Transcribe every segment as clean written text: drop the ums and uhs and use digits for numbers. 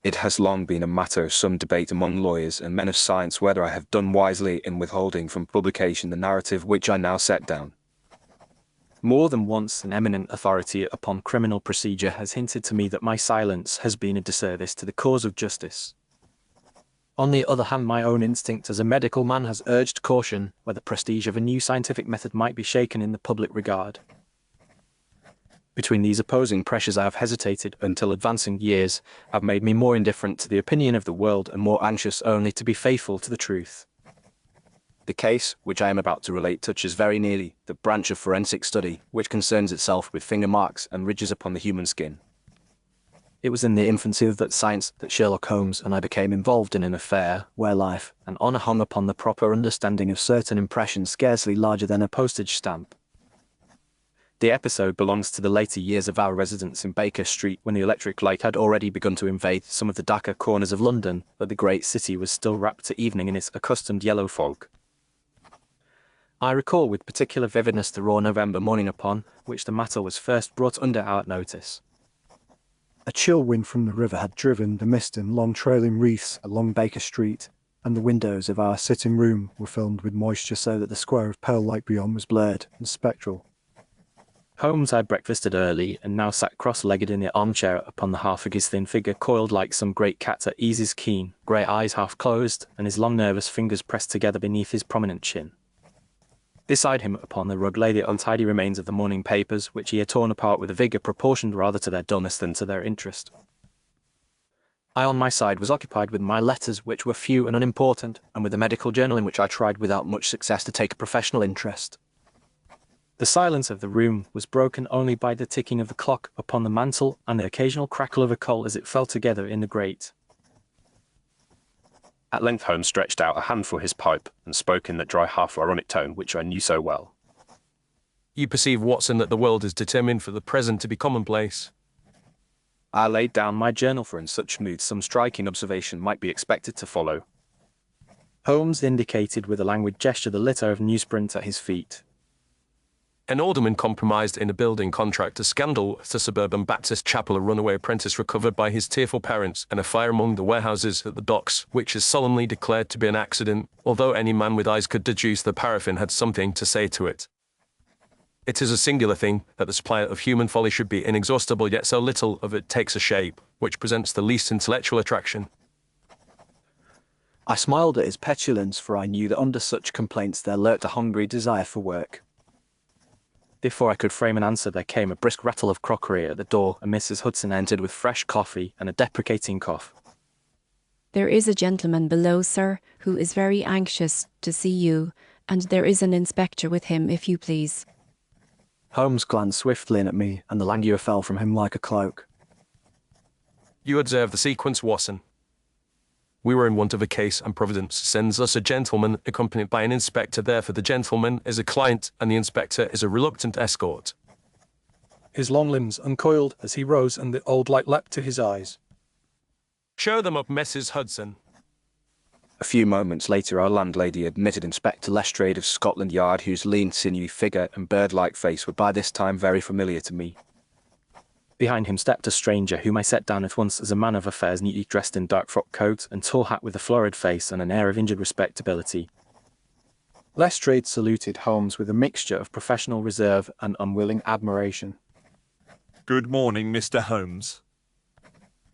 It has long been a matter of some debate among lawyers and men of science whether I have done wisely in withholding from publication the narrative which I now set down. More than once an eminent authority upon criminal procedure has hinted to me that my silence has been a disservice to the cause of justice. On the other hand, my own instinct as a medical man has urged caution where the prestige of a new scientific method might be shaken in the public regard. Between these opposing pressures I have hesitated until advancing years have made me more indifferent to the opinion of the world and more anxious only to be faithful to the truth. The case which I am about to relate touches very nearly the branch of forensic study which concerns itself with finger marks and ridges upon the human skin. It was in the infancy of that science that Sherlock Holmes and I became involved in an affair where life and honour hung upon the proper understanding of certain impressions scarcely larger than a postage stamp. The episode belongs to the later years of our residence in Baker Street, when the electric light had already begun to invade some of the darker corners of London, but the great city was still wrapped to evening in its accustomed yellow fog. I recall with particular vividness the raw November morning upon which the matter was first brought under our notice. A chill wind from the river had driven the mist in long trailing wreaths along Baker Street, and the windows of our sitting room were filled with moisture so that the square of pale light beyond was blurred and spectral. Holmes had breakfasted early and now sat cross-legged in the armchair upon the half of his thin figure coiled like some great cat at ease, his keen, grey eyes half closed and his long nervous fingers pressed together beneath his prominent chin. Beside him upon the rug lay the untidy remains of the morning papers, which he had torn apart with a vigour proportioned rather to their dullness than to their interest. I on my side was occupied with my letters, which were few and unimportant, and with the medical journal in which I tried without much success to take a professional interest. The silence of the room was broken only by the ticking of the clock upon the mantel and the occasional crackle of a coal as it fell together in the grate. At length Holmes stretched out a hand for his pipe and spoke in that dry half-ironic tone which I knew so well. You perceive, Watson, that the world is determined for the present to be commonplace. I laid down my journal, for in such mood some striking observation might be expected to follow. Holmes indicated with a languid gesture the litter of newsprint at his feet. An alderman compromised in a building contractor scandal at a suburban Baptist chapel, a runaway apprentice recovered by his tearful parents, and a fire among the warehouses at the docks, which is solemnly declared to be an accident, although any man with eyes could deduce the paraffin had something to say to it. It is a singular thing that the supply of human folly should be inexhaustible, yet so little of it takes a shape which presents the least intellectual attraction. I smiled at his petulance, for I knew that under such complaints there lurked a hungry desire for work. Before I could frame an answer, there came a brisk rattle of crockery at the door, and Mrs. Hudson entered with fresh coffee and a deprecating cough. "There is a gentleman below, sir, who is very anxious to see you, and there is an inspector with him, if you please." Holmes glanced swiftly in at me, and the languor fell from him like a cloak. You observe the sequence, Watson. We were in want of a case, and Providence sends us a gentleman accompanied by an inspector. Therefore the gentleman is a client, and the inspector is a reluctant escort. His long limbs uncoiled as he rose, and the old light leapt to his eyes. Show them up, Mrs. Hudson. A few moments later our landlady admitted Inspector Lestrade of Scotland Yard, whose lean, sinewy figure and bird-like face were by this time very familiar to me. Behind him stepped a stranger, whom I set down at once as a man of affairs neatly dressed in dark frock coat and tall hat with a florid face and an air of injured respectability. Lestrade saluted Holmes with a mixture of professional reserve and unwilling admiration. Good morning, Mr. Holmes.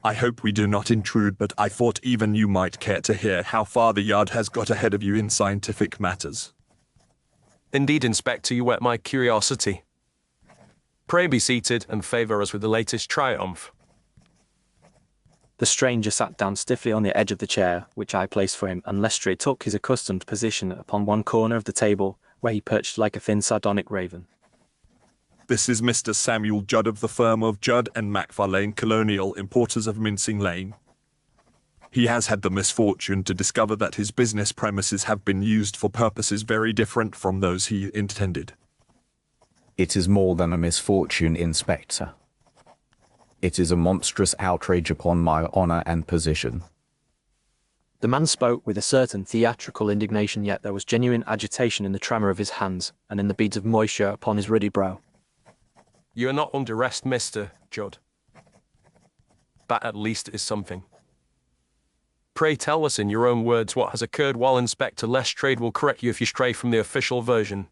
I hope we do not intrude, but I thought even you might care to hear how far the Yard has got ahead of you in scientific matters. Indeed, Inspector, you whet my curiosity. Pray be seated and favour us with the latest triumph. The stranger sat down stiffly on the edge of the chair, which I placed for him, and Lestrade took his accustomed position upon one corner of the table, where he perched like a thin sardonic raven. This is Mr. Samuel Judd of the firm of Judd and Macfarlane, Colonial Importers of Mincing Lane. He has had the misfortune to discover that his business premises have been used for purposes very different from those he intended. It is more than a misfortune, Inspector. It is a monstrous outrage upon my honour and position. The man spoke with a certain theatrical indignation, yet there was genuine agitation in the tremor of his hands and in the beads of moisture upon his ruddy brow. You are not under arrest, Mr. Judd. That at least is something. Pray tell us in your own words what has occurred, while Inspector Lestrade will correct you if you stray from the official version.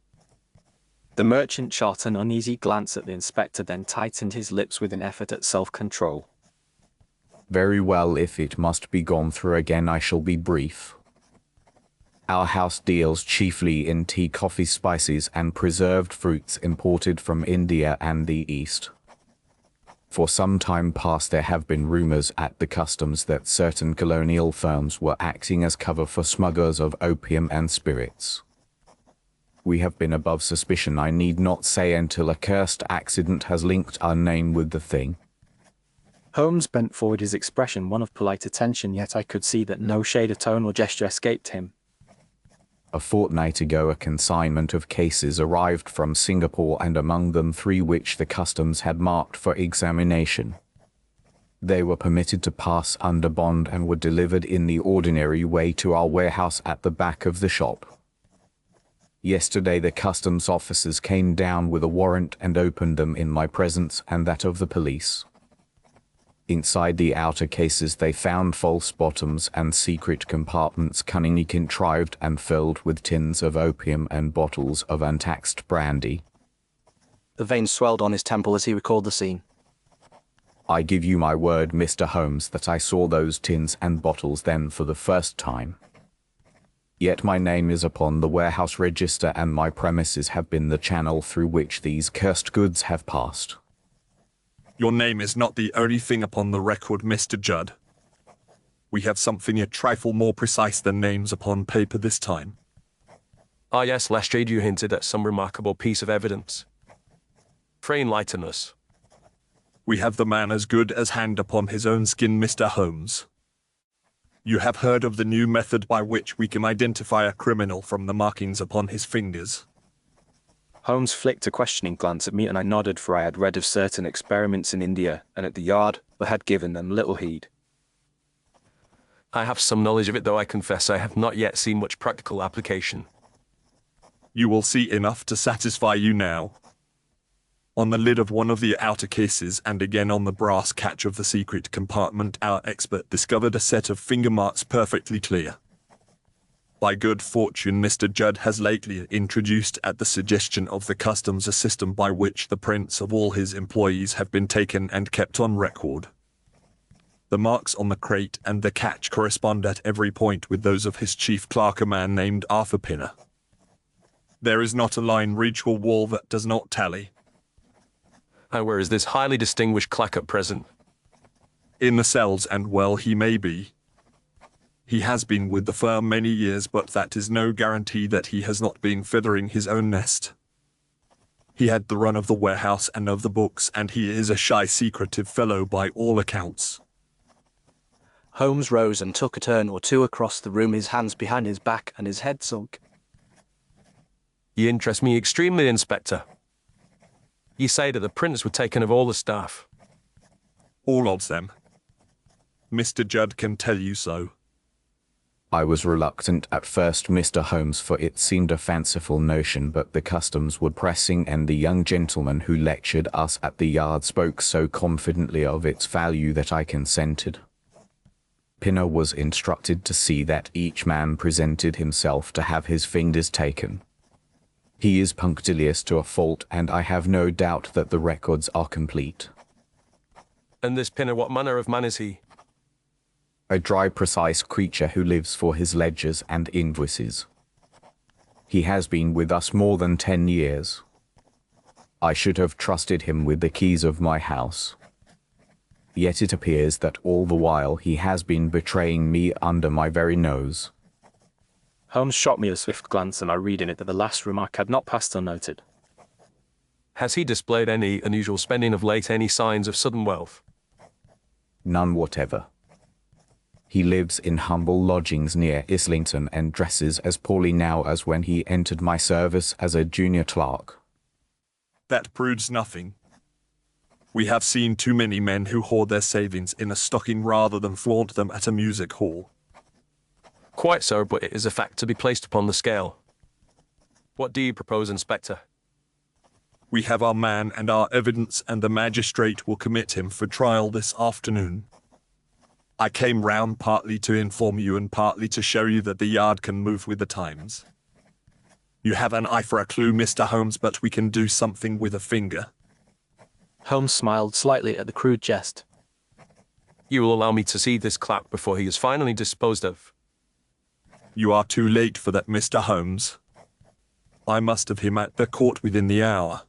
The merchant shot an uneasy glance at the inspector, then tightened his lips with an effort at self-control. Very well, if it must be gone through again, I shall be brief. Our house deals chiefly in tea, coffee, spices, and preserved fruits imported from India and the East. For some time past there have been rumors at the customs that certain colonial firms were acting as cover for smugglers of opium and spirits. We have been above suspicion, I need not say, until a cursed accident has linked our name with the thing. Holmes bent forward, his expression one of polite attention, yet I could see that no shade of tone or gesture escaped him. A fortnight ago a consignment of cases arrived from Singapore, and among them 3 which the customs had marked for examination. They were permitted to pass under bond and were delivered in the ordinary way to our warehouse at the back of the shop. Yesterday the customs officers came down with a warrant and opened them in my presence and that of the police. Inside the outer cases they found false bottoms and secret compartments cunningly contrived and filled with tins of opium and bottles of untaxed brandy. The veins swelled on his temple as he recalled the scene. I give you my word, Mr. Holmes, that I saw those tins and bottles then for the first time. Yet my name is upon the warehouse register, and my premises have been the channel through which these cursed goods have passed. Your name is not the only thing upon the record, Mr. Judd. We have something a trifle more precise than names upon paper this time. Ah yes, Lestrade, you hinted at some remarkable piece of evidence. Pray enlighten us. We have the man as good as hand upon his own skin, Mr. Holmes. You have heard of the new method by which we can identify a criminal from the markings upon his fingers. Holmes flicked a questioning glance at me, and I nodded, for I had read of certain experiments in India and at the Yard, but had given them little heed. I have some knowledge of it, though I confess I have not yet seen much practical application. You will see enough to satisfy you now. On the lid of one of the outer cases and again on the brass catch of the secret compartment, our expert discovered a set of finger marks perfectly clear. By good fortune, Mr. Judd has lately introduced at the suggestion of the customs a system by which the prints of all his employees have been taken and kept on record. The marks on the crate and the catch correspond at every point with those of his chief clerk, a man named Arthur Pinner. There is not a line, ridge or wall that does not tally. And where is this highly distinguished clerk at present? In the cells, and well he may be. He has been with the firm many years, but that is no guarantee that he has not been feathering his own nest. He had the run of the warehouse and of the books, and he is a shy, secretive fellow by all accounts. Holmes rose and took a turn or two across the room, his hands behind his back and his head sunk. You interest me extremely, Inspector. You say that the prints were taken of all the staff. All of them. Mr. Judd can tell you so. I was reluctant at first, Mr. Holmes, for it seemed a fanciful notion, but the customs were pressing, and the young gentleman who lectured us at the Yard spoke so confidently of its value that I consented. Pinner was instructed to see that each man presented himself to have his fingers taken. He is punctilious to a fault, and I have no doubt that the records are complete. And this Pinner, what manner of man is he? A dry, precise creature who lives for his ledgers and invoices. He has been with us more than 10 years. I should have trusted him with the keys of my house. Yet it appears that all the while he has been betraying me under my very nose. Holmes shot me a swift glance, and I read in it that the last remark had not passed unnoted. Has he displayed any unusual spending of late, any signs of sudden wealth? None whatever. He lives in humble lodgings near Islington and dresses as poorly now as when he entered my service as a junior clerk. That proves nothing. We have seen too many men who hoard their savings in a stocking rather than flaunt them at a music hall. Quite so, but it is a fact to be placed upon the scale. What do you propose, Inspector? We have our man and our evidence, and the magistrate will commit him for trial this afternoon. I came round partly to inform you and partly to show you that the yard can move with the times. You have an eye for a clue, Mr. Holmes, but we can do something with a finger. Holmes smiled slightly at the crude jest. You will allow me to see this Clerk before he is finally disposed of. You are too late for that, Mr. Holmes. I must have him at the court within the hour.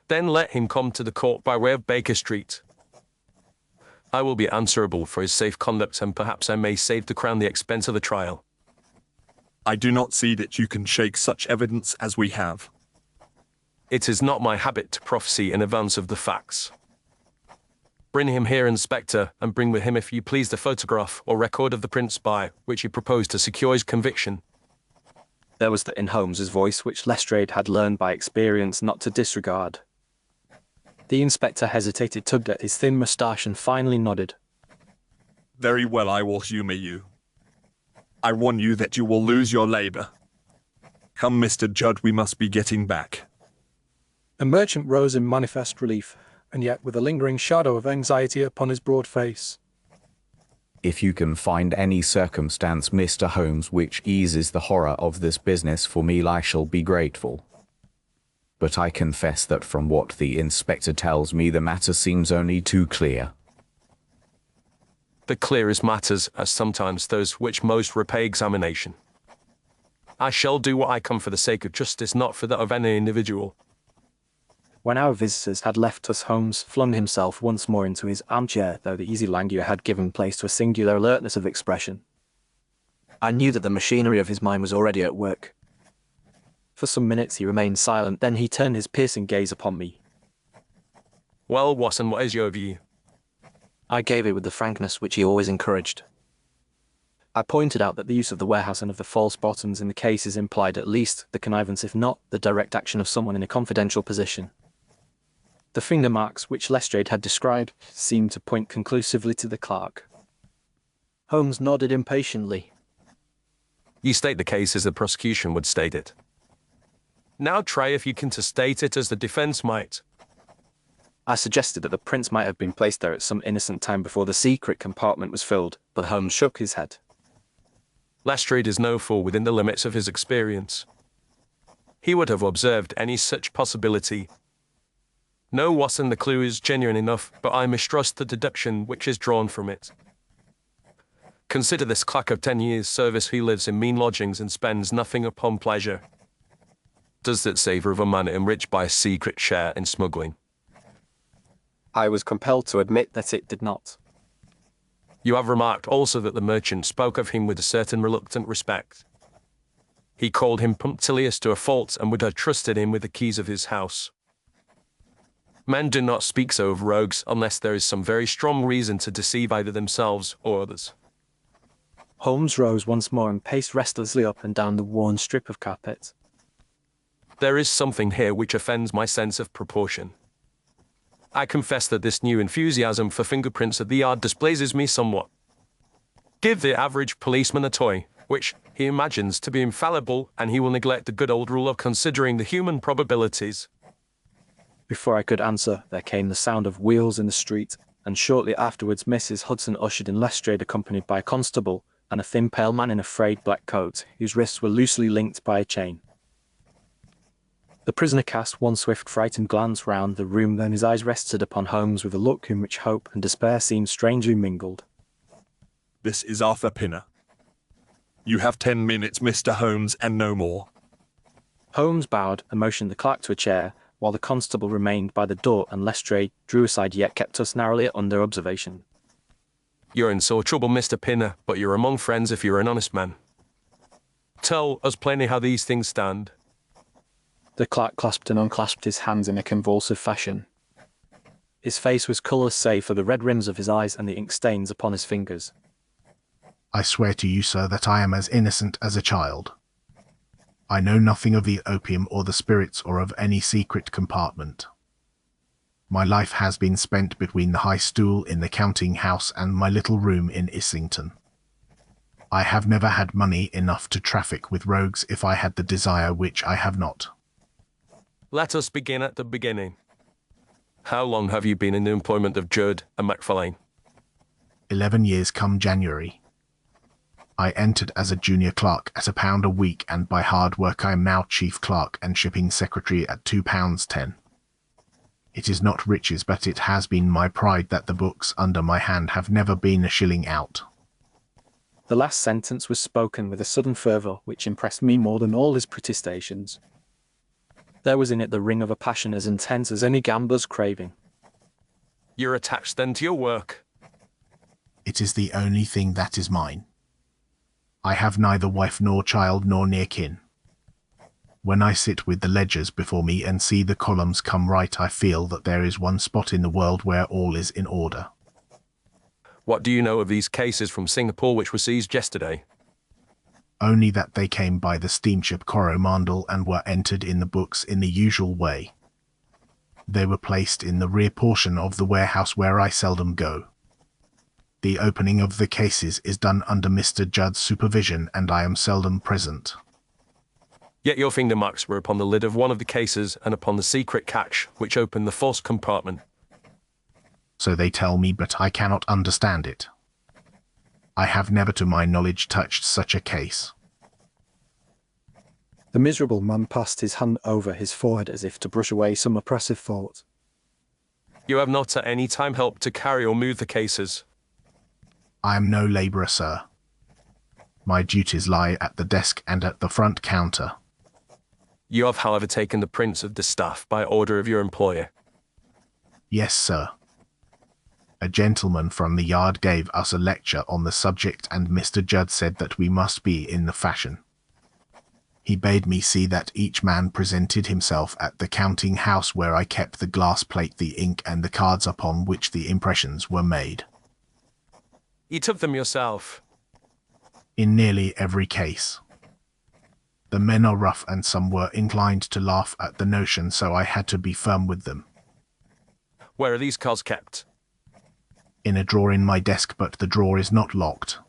Then let him come to the court by way of Baker Street. I will be answerable for his safe conduct, and perhaps I may save the Crown the expense of the trial. I do not see that you can shake such evidence as we have. It is not my habit to prophesy in advance of the facts. Bring him here, Inspector, and bring with him, if you please, the photograph or record of the prints by which he proposed to secure his conviction. There was that in Holmes's voice which Lestrade had learned by experience not to disregard. The inspector hesitated, tugged at his thin moustache, and finally nodded. Very well, I will humour you. I warn you that you will lose your labour. Come, Mr. Judd, we must be getting back. The merchant rose in manifest relief, and yet with a lingering shadow of anxiety upon his broad face. If you can find any circumstance, Mr. Holmes, which eases the horror of this business for me, I shall be grateful. But I confess that from what the inspector tells me, the matter seems only too clear. The clearest matters are sometimes those which most repay examination. I shall do what I can for the sake of justice, not for that of any individual. When our visitors had left us, Holmes flung himself once more into his armchair, though the easy languor had given place to a singular alertness of expression. I knew that the machinery of his mind was already at work. For some minutes he remained silent, then he turned his piercing gaze upon me. Well, Watson, what is your view? I gave it with the frankness which he always encouraged. I pointed out that the use of the warehouse and of the false bottoms in the cases implied at least the connivance, if not the direct action of someone in a confidential position. The finger marks which Lestrade had described seemed to point conclusively to the clerk. Holmes nodded impatiently. You state the case as the prosecution would state it. Now try if you can to state it as the defence might. I suggested that the prints might have been placed there at some innocent time before the secret compartment was filled, but Holmes shook his head. Lestrade is no fool within the limits of his experience. He would have observed any such possibility. No, Watson, the clue is genuine enough, but I mistrust the deduction which is drawn from it. Consider this clerk of 10 years' service who lives in mean lodgings and spends nothing upon pleasure. Does that savour of a man enriched by a secret share in smuggling? I was compelled to admit that it did not. You have remarked also that the merchant spoke of him with a certain reluctant respect. He called him punctilious to a fault and would have trusted him with the keys of his house. Men do not speak so of rogues unless there is some very strong reason to deceive either themselves or others. Holmes rose once more and paced restlessly up and down the worn strip of carpet. There is something here which offends my sense of proportion. I confess that this new enthusiasm for fingerprints at the yard displeases me somewhat. Give the average policeman a toy, which he imagines to be infallible, and he will neglect the good old rule of considering the human probabilities. Before I could answer, there came the sound of wheels in the street, and shortly afterwards Mrs. Hudson ushered in Lestrade, accompanied by a constable and a thin pale man in a frayed black coat, whose wrists were loosely linked by a chain. The prisoner cast one swift, frightened glance round the room, then his eyes rested upon Holmes with a look in which hope and despair seemed strangely mingled. This is Arthur Pinner. You have 10 minutes, Mr. Holmes, and no more. Holmes bowed and motioned the clerk to a chair, while the constable remained by the door and Lestrade drew aside, yet kept us narrowly under observation. You're in sore trouble, Mr. Pinner, but you're among friends if you're an honest man. Tell us plainly how these things stand. The clerk clasped and unclasped his hands in a convulsive fashion. His face was colourless save for the red rims of his eyes and the ink stains upon his fingers. I swear to you, sir, that I am as innocent as a child. I know nothing of the opium or the spirits or of any secret compartment. My life has been spent between the high stool in the counting house and my little room in Islington. I have never had money enough to traffic with rogues if I had the desire, which I have not. Let us begin at the beginning. How long have you been in the employment of Judd and MacFarlane? 11 years come January. I entered as a junior clerk at £1 a week, and by hard work I am now chief clerk and shipping secretary at £2.10. It is not riches, but it has been my pride that the books under my hand have never been a shilling out. The last sentence was spoken with a sudden fervour which impressed me more than all his protestations. There was in it the ring of a passion as intense as any gambler's craving. You're attached then to your work. It is the only thing that is mine. I have neither wife nor child nor near kin. When I sit with the ledgers before me and see the columns come right, I feel that there is one spot in the world where all is in order. What do you know of these cases from Singapore which were seized yesterday? Only that they came by the steamship Coromandel and were entered in the books in the usual way. They were placed in the rear portion of the warehouse where I seldom go. The opening of the cases is done under Mr. Judd's supervision, and I am seldom present. Yet your finger marks were upon the lid of one of the cases and upon the secret catch which opened the false compartment. So they tell me, but I cannot understand it. I have never to my knowledge touched such a case. The miserable man passed his hand over his forehead as if to brush away some oppressive thought. You have not at any time helped to carry or move the cases. I am no labourer, sir. My duties lie at the desk and at the front counter. You have, however, taken the prints of the staff by order of your employer. Yes, sir. A gentleman from the yard gave us a lecture on the subject, and Mr. Judd said that we must be in the fashion. He bade me see that each man presented himself at the counting house where I kept the glass plate, the ink, and the cards upon which the impressions were made. You took them yourself? In nearly every case. The men are rough, and some were inclined to laugh at the notion, so I had to be firm with them. Where are these cards kept? In a drawer in my desk, but the drawer is not locked.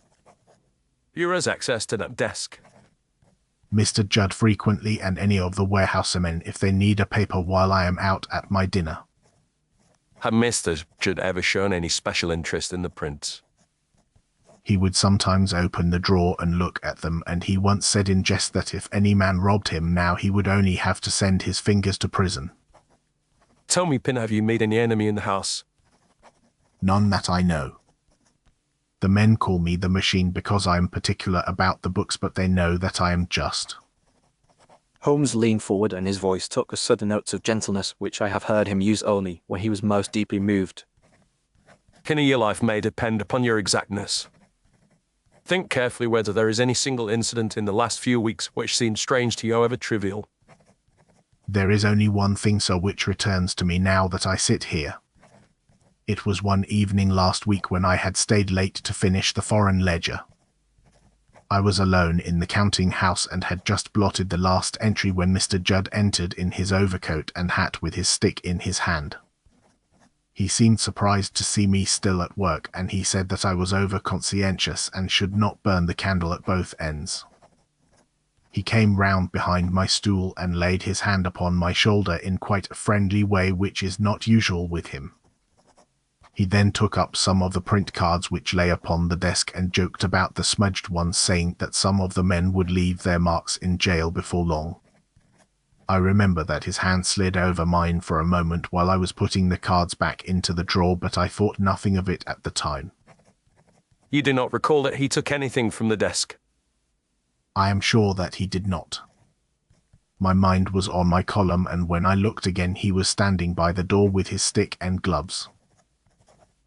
Who has access to that desk? Mr. Judd frequently, and any of the warehousemen if they need a paper while I am out at my dinner. Have Mr. Judd ever shown any special interest in the prints? He would sometimes open the drawer and look at them, and he once said in jest that if any man robbed him now he would only have to send his fingers to prison. Tell me, Pin, have you made any enemy in the house? None that I know. The men call me the machine because I am particular about the books, but they know that I am just. Holmes leaned forward, and his voice took a sudden note of gentleness which I have heard him use only when he was most deeply moved. Can your life may depend upon your exactness. Think carefully whether there is any single incident in the last few weeks which seems strange to you, however trivial. There is only one thing, sir, which returns to me now that I sit here. It was one evening last week when I had stayed late to finish the foreign ledger. I was alone in the counting house and had just blotted the last entry when Mr. Judd entered in his overcoat and hat with his stick in his hand. He seemed surprised to see me still at work, and he said that I was over-conscientious and should not burn the candle at both ends. He came round behind my stool and laid his hand upon my shoulder in quite a friendly way, which is not usual with him. He then took up some of the print cards which lay upon the desk and joked about the smudged ones, saying that some of the men would leave their marks in jail before long. I remember that his hand slid over mine for a moment while I was putting the cards back into the drawer, but I thought nothing of it at the time. You do not recall that he took anything from the desk? I am sure that he did not. My mind was on my column, and when I looked again he was standing by the door with his stick and gloves.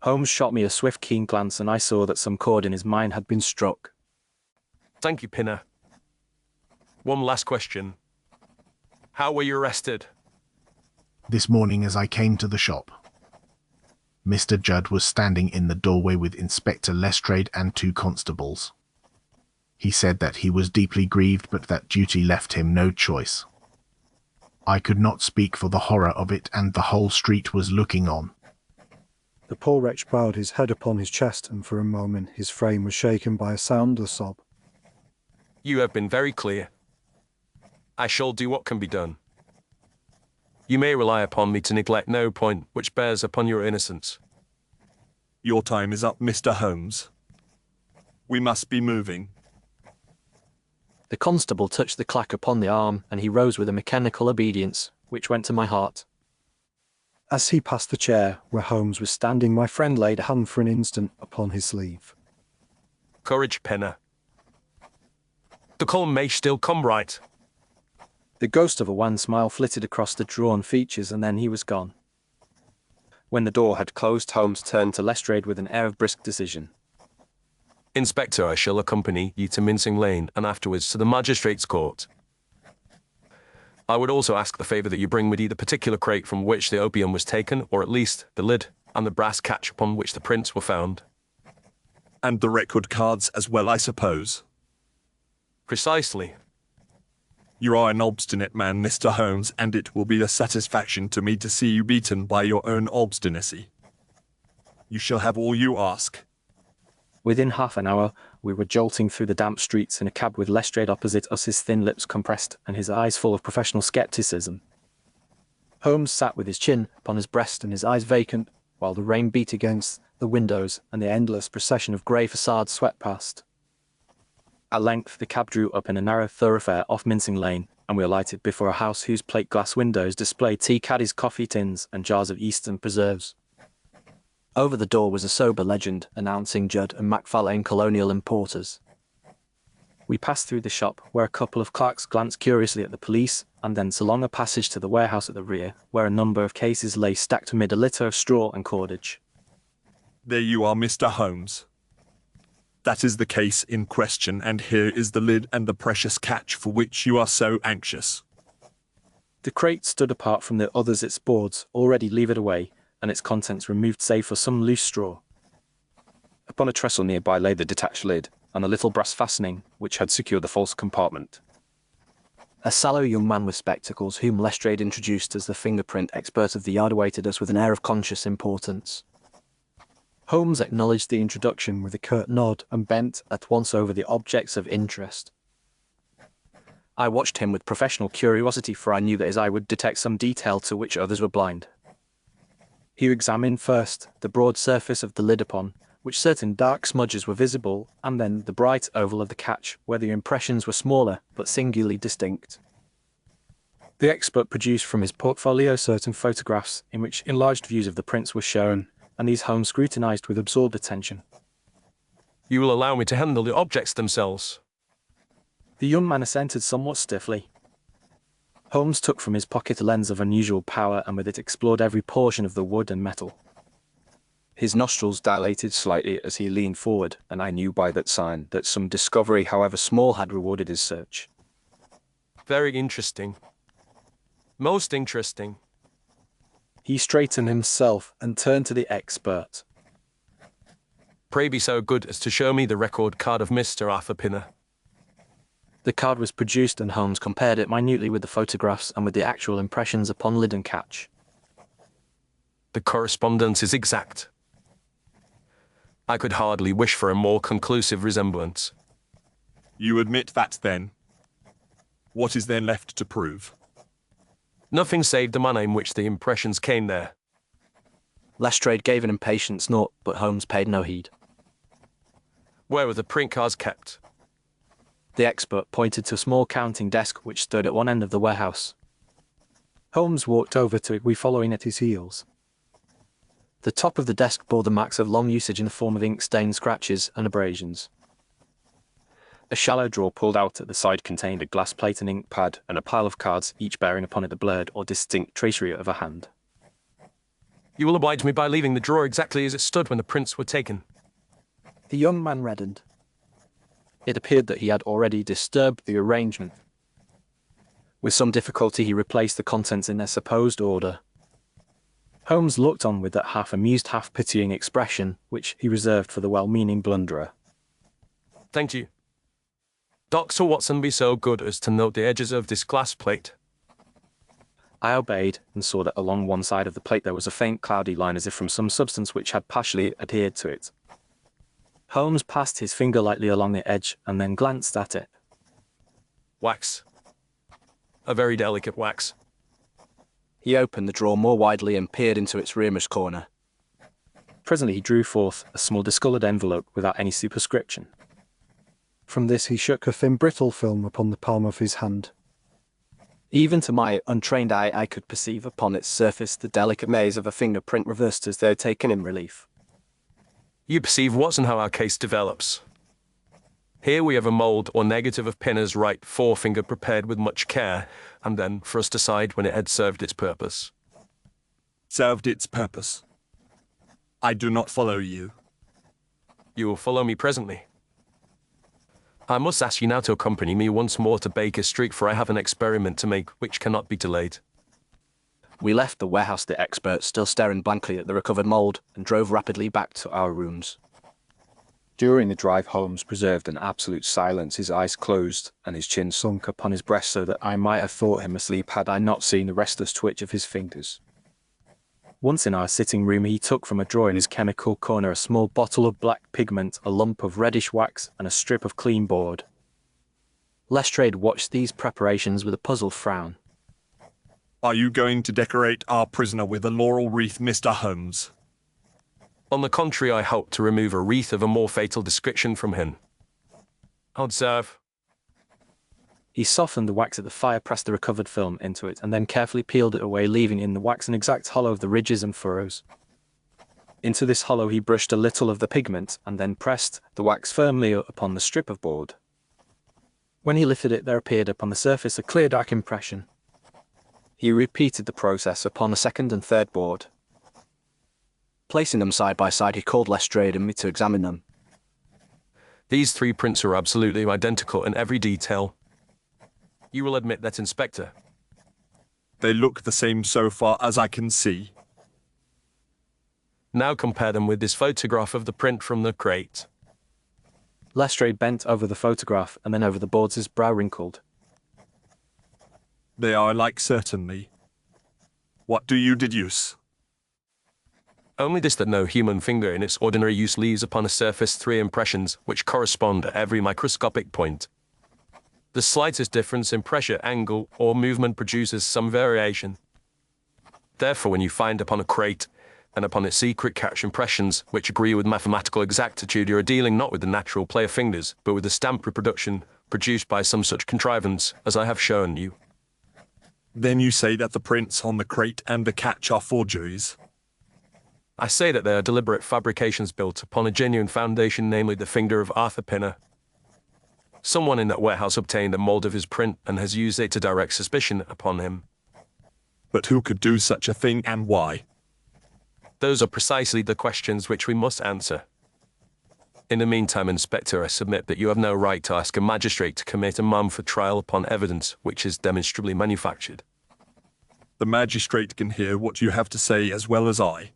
Holmes shot me a swift, keen glance, and I saw that some chord in his mind had been struck. Thank you, Pinner. One last question. How were you arrested? This morning as I came to the shop. Mr. Judd was standing in the doorway with Inspector Lestrade and 2 constables. He said that he was deeply grieved, but that duty left him no choice. I could not speak for the horror of it, and the whole street was looking on. The poor wretch bowed his head upon his chest, and for a moment his frame was shaken by a soundless sob. You have been very clear. I shall do what can be done. You may rely upon me to neglect no point which bears upon your innocence. Your time is up, Mr. Holmes. We must be moving. The constable touched the clerk upon the arm, and he rose with a mechanical obedience, which went to my heart. As he passed the chair where Holmes was standing, my friend laid a hand for an instant upon his sleeve. Courage, Penner. The column may still come right. The ghost of a wan smile flitted across the drawn features, and then he was gone. When the door had closed, Holmes turned to Lestrade with an air of brisk decision. Inspector, I shall accompany you to Mincing Lane and afterwards to the magistrate's court. I would also ask the favour that you bring with you the particular crate from which the opium was taken, or at least the lid and the brass catch upon which the prints were found. And the record cards as well, I suppose. Precisely. You are an obstinate man, Mr. Holmes, and it will be a satisfaction to me to see you beaten by your own obstinacy. You shall have all you ask. Within half an hour, we were jolting through the damp streets in a cab with Lestrade opposite us, his thin lips compressed and his eyes full of professional scepticism. Holmes sat with his chin upon his breast and his eyes vacant, while the rain beat against the windows and the endless procession of grey facades swept past. At length, the cab drew up in a narrow thoroughfare off Mincing Lane, and we alighted before a house whose plate-glass windows displayed tea caddies, coffee tins, and jars of Eastern preserves. Over the door was a sober legend announcing Judd and McFarlane Colonial Importers. We passed through the shop, where a couple of clerks glanced curiously at the police, and thence along a passage to the warehouse at the rear, where a number of cases lay stacked amid a litter of straw and cordage. There you are, Mr. Holmes. That is the case in question, and here is the lid and the precious catch for which you are so anxious. The crate stood apart from the others, its boards already levered away, and its contents removed save for some loose straw. Upon a trestle nearby lay the detached lid, and a little brass fastening, which had secured the false compartment. A sallow young man with spectacles, whom Lestrade introduced as the fingerprint expert of the yard, awaited us with an air of conscious importance. Holmes acknowledged the introduction with a curt nod And bent at once over the objects of interest. I watched him with professional curiosity, for I knew that his eye would detect some detail to which others were blind. He examined first the broad surface of the lid, upon which certain dark smudges were visible, and then the bright oval of the catch, where the impressions were smaller but singularly distinct. The expert produced from his portfolio certain photographs in which enlarged views of the prints were shown, and these Holmes scrutinized with absorbed attention. You will allow me to handle the objects themselves. The young man assented somewhat stiffly. Holmes took from his pocket a lens of unusual power, and with it explored every portion of the wood and metal. His nostrils dilated slightly as he leaned forward, and I knew by that sign that some discovery, however small, had rewarded his search. Very interesting. Most interesting. He straightened himself and turned to the expert. Pray be so good as to show me the record card of Mr. Arthur Pinner. The card was produced, and Holmes compared it minutely with the photographs and with the actual impressions upon lid and catch. The correspondence is exact. I could hardly wish for a more conclusive resemblance. You admit that, then? What is there left to prove? Nothing save the manner in which the impressions came there. Lestrade gave an impatient snort, but Holmes paid no heed. Where were the print cards kept? The expert pointed to a small counting desk which stood at one end of the warehouse. Holmes walked over to it, we following at his heels. The top of the desk bore the marks of long usage in the form of ink-stained scratches and abrasions. A shallow drawer pulled out at the side contained a glass plate and ink pad and a pile of cards, each bearing upon it a blurred or distinct tracery of a hand. You will oblige me by leaving the drawer exactly as it stood when the prints were taken. The young man reddened. It appeared that he had already disturbed the arrangement. With some difficulty he replaced the contents in their supposed order. Holmes looked on with that half-amused, half-pitying expression which he reserved for the well-meaning blunderer. Thank you. Dr. Watson, be so good as to note the edges of this glass plate. I obeyed, and saw that along one side of the plate there was a faint cloudy line as if from some substance which had partially adhered to it. Holmes passed his finger lightly along the edge and then glanced at it. Wax. A very delicate wax. He opened the drawer more widely and peered into its rearmost corner. Presently he drew forth a small discoloured envelope without any superscription. From this he shook a thin brittle film upon the palm of his hand. Even to my untrained eye, I could perceive upon its surface the delicate maze of a fingerprint reversed as though taken in relief. You perceive what's and how our case develops. Here we have a mould or negative of Pinner's right forefinger prepared with much care, and then for us to decide when it had served its purpose. Served its purpose. I do not follow you. You will follow me presently. I must ask you now to accompany me once more to Baker Street, for I have an experiment to make which cannot be delayed. We left the warehouse, the expert still staring blankly at the recovered mould, and drove rapidly back to our rooms. During the drive, Holmes preserved an absolute silence, his eyes closed and his chin sunk upon his breast so that I might have thought him asleep had I not seen the restless twitch of his fingers. Once in our sitting room he took from a drawer in his chemical corner a small bottle of black pigment, a lump of reddish wax, and a strip of clean board. Lestrade watched these preparations with a puzzled frown. Are you going to decorate our prisoner with a laurel wreath, Mr. Holmes? On the contrary, I hope to remove a wreath of a more fatal description from him. Observe. He softened the wax at the fire, pressed the recovered film into it, and then carefully peeled it away, leaving in the wax an exact hollow of the ridges and furrows. Into this hollow he brushed a little of the pigment, and then pressed the wax firmly upon the strip of board. When he lifted it, there appeared upon the surface a clear dark impression. He repeated the process upon a second and third board. Placing them side by side, he called Lestrade and me to examine them. These three prints are absolutely identical in every detail. You will admit that, Inspector? They look the same so far as I can see. Now compare them with this photograph of the print from the crate. Lestrade bent over the photograph and then over the boards, his brow wrinkled. They are alike, certainly. What do you deduce? Only this, that no human finger in its ordinary use leaves upon a surface three impressions which correspond at every microscopic point. The slightest difference in pressure, angle, or movement produces some variation. Therefore, when you find upon a crate and upon its secret catch impressions which agree with mathematical exactitude, you are dealing not with the natural play of fingers, but with a stamp reproduction produced by some such contrivance as I have shown you. Then you say that the prints on the crate and the catch are forgeries? I say that they are deliberate fabrications built upon a genuine foundation, namely the finger of Arthur Pinner. Someone in that warehouse obtained a mould of his print and has used it to direct suspicion upon him. But who could do such a thing, and why? Those are precisely the questions which we must answer. In the meantime, Inspector, I submit that you have no right to ask a magistrate to commit a man for trial upon evidence which is demonstrably manufactured. The magistrate can hear what you have to say as well as I.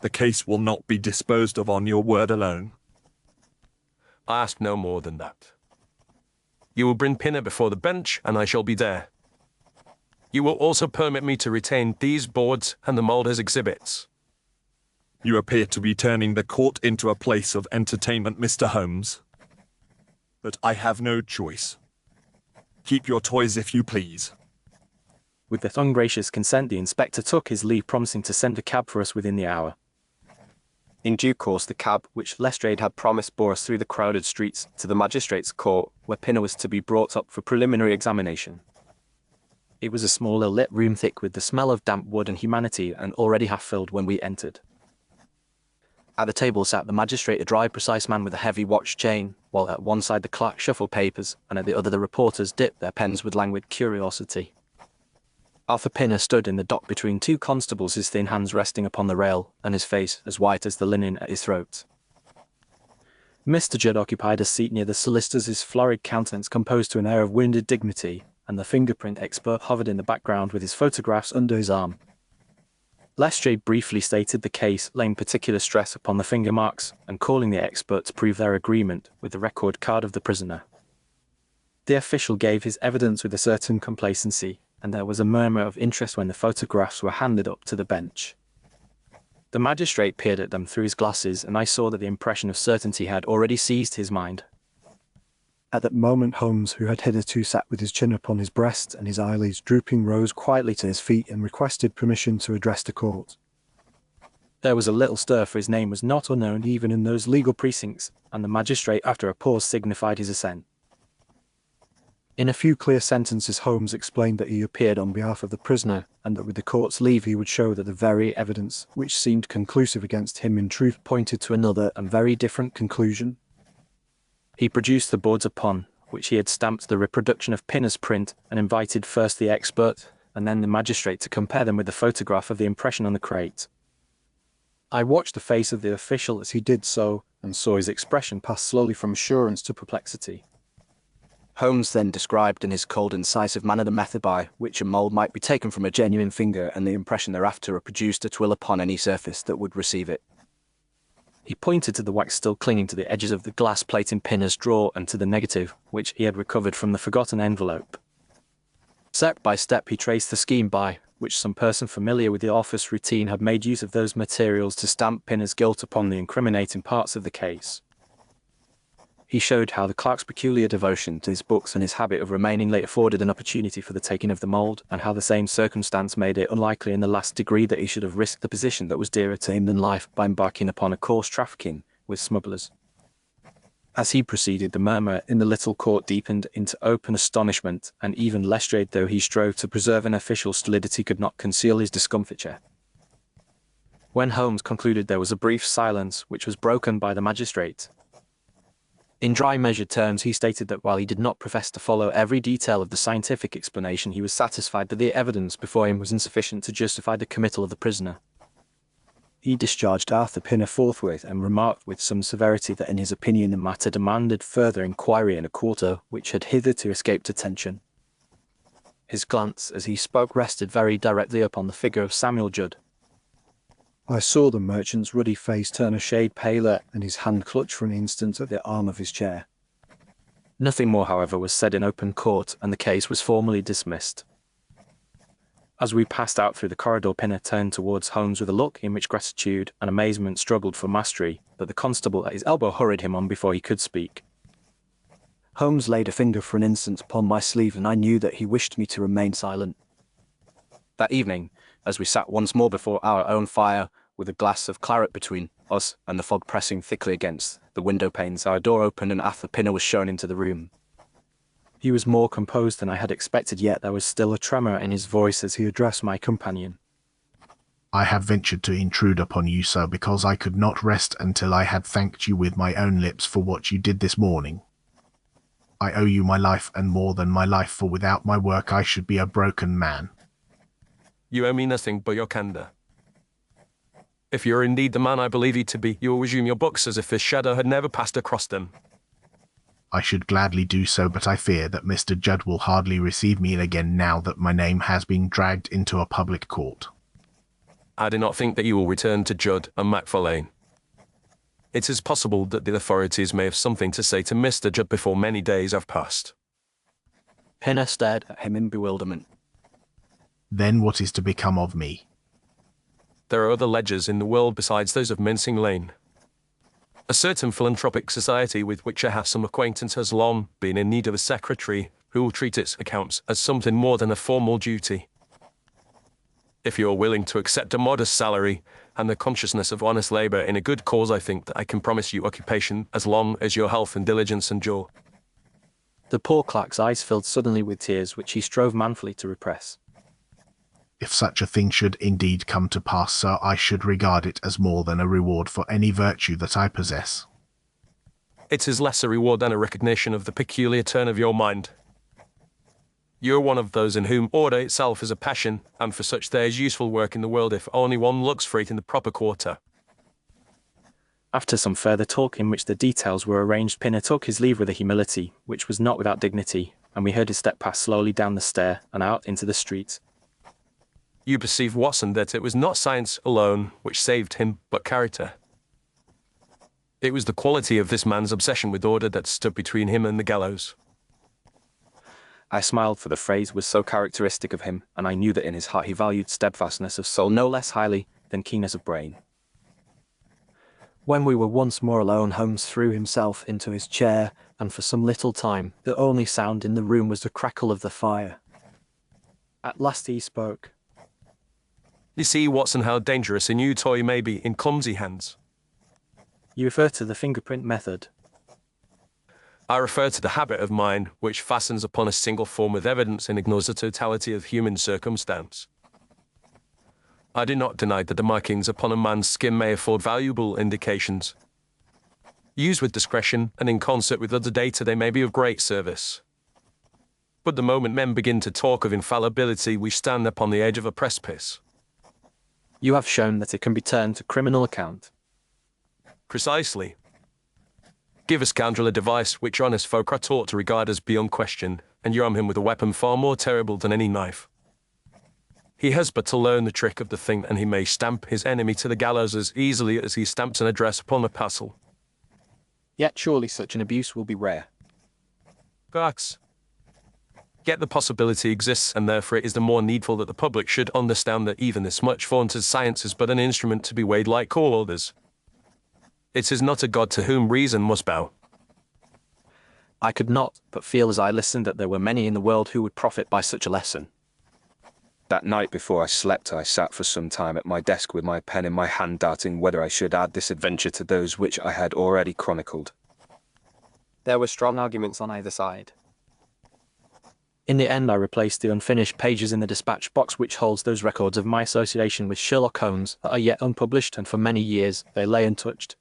The case will not be disposed of on your word alone. I ask no more than that. You will bring Pinner before the bench, and I shall be there. You will also permit me to retain these boards and the mould as exhibits. You appear to be turning the court into a place of entertainment, Mr. Holmes. But I have no choice. Keep your toys if you please. With that ungracious consent, the inspector took his leave, promising to send a cab for us within the hour. In due course, the cab, which Lestrade had promised, bore us through the crowded streets to the magistrate's court, where Pinner was to be brought up for preliminary examination. It was a small, ill-lit room, thick with the smell of damp wood and humanity, and already half filled when we entered. At the table sat the magistrate, a dry, precise man with a heavy watch chain, while at one side the clerk shuffled papers, and at the other the reporters dipped their pens with languid curiosity. Arthur Pinner stood in the dock between two constables, his thin hands resting upon the rail, and his face as white as the linen at his throat. Mr. Judd occupied a seat near the solicitors, his florid countenance composed to an air of wounded dignity, and the fingerprint expert hovered in the background with his photographs under his arm. Lestrade briefly stated the case, laying particular stress upon the finger marks, and calling the expert to prove their agreement with the record card of the prisoner. The official gave his evidence with a certain complacency, and there was a murmur of interest when the photographs were handed up to the bench. The magistrate peered at them through his glasses, and I saw that the impression of certainty had already seized his mind. At that moment Holmes, who had hitherto sat with his chin upon his breast and his eyelids drooping, rose quietly to his feet and requested permission to address the court. There was a little stir, for his name was not unknown even in those legal precincts, and the magistrate after a pause signified his assent. In a few clear sentences, Holmes explained that he appeared on behalf of the prisoner, and that with the court's leave he would show that the very evidence which seemed conclusive against him in truth pointed to another and very different conclusion. He produced the boards upon which he had stamped the reproduction of Pinner's print, and invited first the expert and then the magistrate to compare them with the photograph of the impression on the crate. I watched the face of the official as he did so, and saw his expression pass slowly from assurance to perplexity. Holmes then described in his cold, incisive manner the method by which a mould might be taken from a genuine finger and the impression thereafter reproduced at will upon any surface that would receive it. He pointed to the wax still clinging to the edges of the glass plate in Pinner's drawer and to the negative, which he had recovered from the forgotten envelope. Step by step he traced the scheme by which some person familiar with the office routine had made use of those materials to stamp Pinner's guilt upon the incriminating parts of the case. He showed how the clerk's peculiar devotion to his books and his habit of remaining late afforded an opportunity for the taking of the mould, and how the same circumstance made it unlikely in the last degree that he should have risked the position that was dearer to him than life by embarking upon a coarse trafficking with smugglers. As he proceeded, the murmur in the little court deepened into open astonishment, and even Lestrade, though he strove to preserve an official stolidity, could not conceal his discomfiture. When Holmes concluded, there was a brief silence, which was broken by the magistrate. In dry, measured terms, he stated that while he did not profess to follow every detail of the scientific explanation, he was satisfied that the evidence before him was insufficient to justify the committal of the prisoner. He discharged Arthur Pinner forthwith, and remarked with some severity that in his opinion the matter demanded further inquiry in a quarter which had hitherto escaped attention. His glance, as he spoke, rested very directly upon the figure of Samuel Judd. I saw the merchant's ruddy face turn a shade paler, and his hand clutch for an instant at the arm of his chair. Nothing more, however, was said in open court, and the case was formally dismissed. As we passed out through the corridor, Pinner turned towards Holmes with a look in which gratitude and amazement struggled for mastery, but the constable at his elbow hurried him on before he could speak. Holmes laid a finger for an instant upon my sleeve, and I knew that he wished me to remain silent. That evening, as we sat once more before our own fire, with a glass of claret between us and the fog pressing thickly against the window panes, our door opened and Arthur Pinner was shown into the room. He was more composed than I had expected, yet there was still a tremor in his voice as he addressed my companion. I have ventured to intrude upon you, sir, because I could not rest until I had thanked you with my own lips for what you did this morning. I owe you my life, and more than my life, for without my work I should be a broken man. You owe me nothing but your candour. If you're indeed the man I believe you to be, you will resume your books as if his shadow had never passed across them. I should gladly do so, but I fear that Mr. Judd will hardly receive me again now that my name has been dragged into a public court. I do not think that you will return to Judd and MacFarlane. It is possible that the authorities may have something to say to Mr. Judd before many days have passed. Pinner stared at him in bewilderment. Then what is to become of me? There are other ledgers in the world besides those of Mincing Lane. A certain philanthropic society with which I have some acquaintance has long been in need of a secretary who will treat its accounts as something more than a formal duty. If you are willing to accept a modest salary and the consciousness of honest labour in a good cause, I think that I can promise you occupation as long as your health and diligence endure. The poor clerk's eyes filled suddenly with tears, which he strove manfully to repress. If such a thing should indeed come to pass, sir, I should regard it as more than a reward for any virtue that I possess. It is less a reward than a recognition of the peculiar turn of your mind. You are one of those in whom order itself is a passion, and for such there is useful work in the world if only one looks for it in the proper quarter. After some further talk in which the details were arranged, Pinner took his leave with a humility which was not without dignity, and we heard his step pass slowly down the stair and out into the street. You perceive, Watson, that it was not science alone which saved him, but character. It was the quality of this man's obsession with order that stood between him and the gallows. I smiled, for the phrase was so characteristic of him, and I knew that in his heart he valued steadfastness of soul no less highly than keenness of brain. When we were once more alone, Holmes threw himself into his chair, and for some little time the only sound in the room was the crackle of the fire. At last he spoke. You see, Watson, how dangerous a new toy may be in clumsy hands. You refer to the fingerprint method. I refer to the habit of mind which fastens upon a single form of evidence and ignores the totality of human circumstance. I do not deny that the markings upon a man's skin may afford valuable indications. Used with discretion and in concert with other data, they may be of great service. But the moment men begin to talk of infallibility, we stand upon the edge of a precipice. You have shown that it can be turned to criminal account. Precisely. Give a scoundrel a device which honest folk are taught to regard as beyond question, and you arm him with a weapon far more terrible than any knife. He has but to learn the trick of the thing, and he may stamp his enemy to the gallows as easily as he stamps an address upon a parcel. Yet surely such an abuse will be rare. Perhaps. Yet the possibility exists, and therefore it is the more needful that the public should understand that even this much vaunted science is but an instrument to be weighed like all others. It is not a God to whom reason must bow. I could not but feel as I listened that there were many in the world who would profit by such a lesson. That night before I slept, I sat for some time at my desk with my pen in my hand, doubting whether I should add this adventure to those which I had already chronicled. There were strong arguments on either side. In the end, I replaced the unfinished pages in the dispatch box which holds those records of my association with Sherlock Holmes that are yet unpublished, and for many years they lay untouched.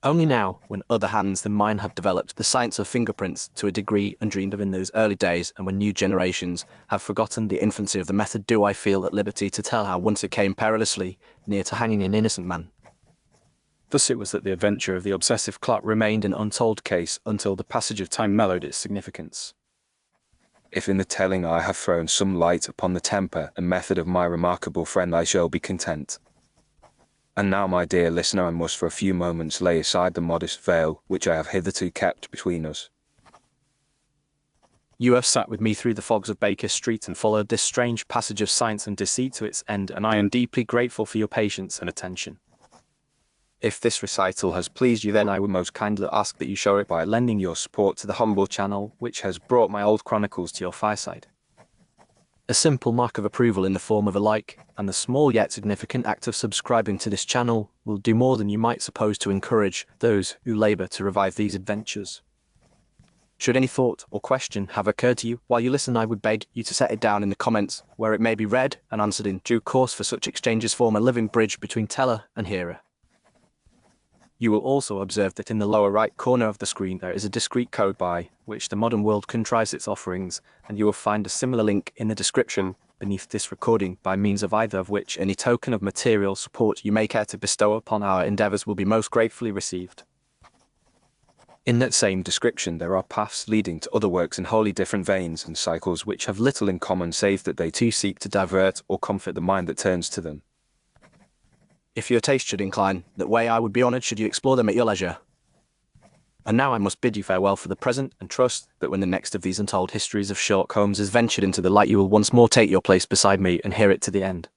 Only now, when other hands than mine have developed the science of fingerprints to a degree undreamed of in those early days, and when new generations have forgotten the infancy of the method, do I feel at liberty to tell how once it came perilously near to hanging an innocent man. Thus it was that the adventure of the obsessive Clerk remained an untold case until the passage of time mellowed its significance. If in the telling I have thrown some light upon the temper and method of my remarkable friend, I shall be content. And now, my dear listener, I must for a few moments lay aside the modest veil which I have hitherto kept between us. You have sat with me through the fogs of Baker Street and followed this strange passage of science and deceit to its end, and I am deeply grateful for your patience and attention. If this recital has pleased you, then I would most kindly ask that you show it by lending your support to the humble channel which has brought my old chronicles to your fireside. A simple mark of approval in the form of a like, and the small yet significant act of subscribing to this channel, will do more than you might suppose to encourage those who labour to revive these adventures. Should any thought or question have occurred to you while you listen, I would beg you to set it down in the comments, where it may be read and answered in due course, for such exchanges form a living bridge between teller and hearer. You will also observe that in the lower right corner of the screen there is a discrete code by which the modern world contrives its offerings, and you will find a similar link in the description beneath this recording, by means of either of which any token of material support you may care to bestow upon our endeavours will be most gratefully received. In that same description there are paths leading to other works in wholly different veins and cycles which have little in common save that they too seek to divert or comfort the mind that turns to them. If your taste should incline that way, I would be honoured should you explore them at your leisure. And now I must bid you farewell for the present, and trust that when the next of these untold histories of Sherlock Holmes is ventured into the light, you will once more take your place beside me and hear it to the end.